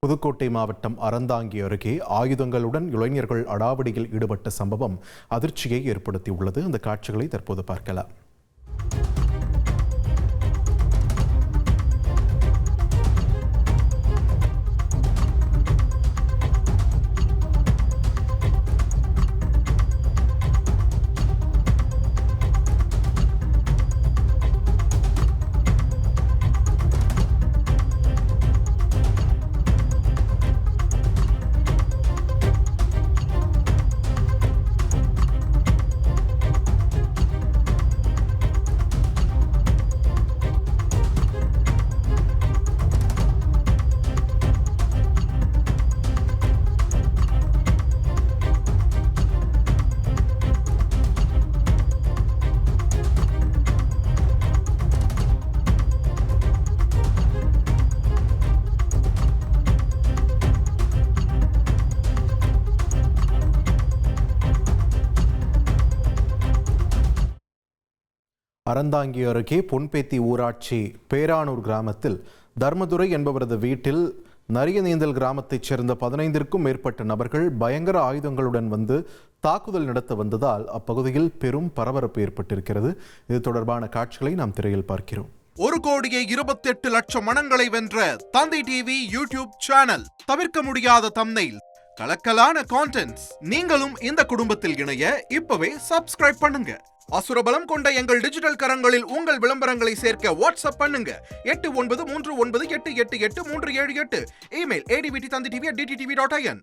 புதுக்கோட்டை மாவட்டம் அறந்தாங்கி அருகே ஆயுதங்களுடன் இளைஞர்கள் அடாவடியில் ஈடுபட்ட சம்பவம் அதிர்ச்சியை ஏற்படுத்தியுள்ளது. அந்த காட்சிகளை தற்போது பார்க்கலாம். அறந்தாங்கி அருகே பொன்பேத்தி ஊராட்சி பேரானூர் கிராமத்தில் தர்மதுரை என்பவரது வீட்டில் நரியநீந்தல் கிராமத்தைச் சேர்ந்த 15க்கும் மேற்பட்ட நபர்கள் பயங்கர ஆயுதங்களுடன் வந்து தாக்குதல் நடத்த வந்ததால் அப்பகுதியில் பெரும் பரபரப்பு ஏற்பட்டிருக்கிறது. இது தொடர்பான காட்சிகளை நாம் திரையில் பார்க்கிறோம். 1,28,00,000 மனங்களை வென்ற தந்தி டிவி யூடியூப் சேனல். தவிர்க்க முடியாத தம்ப்நெயில், கலக்கலான கான்டென்ட்ஸ். நீங்களும் இந்த குடும்பத்தில் இணைய இப்பவே சப்ஸ்கிரைப் பண்ணுங்க. அசுரபலம் கொண்ட எங்கள் டிஜிட்டல் கரங்களில் உங்கள் விளம்பரங்களை சேர்க்க வாட்ஸ்அப் பண்ணுங்க. 8939888378. Email advtthanditv@dttv.in.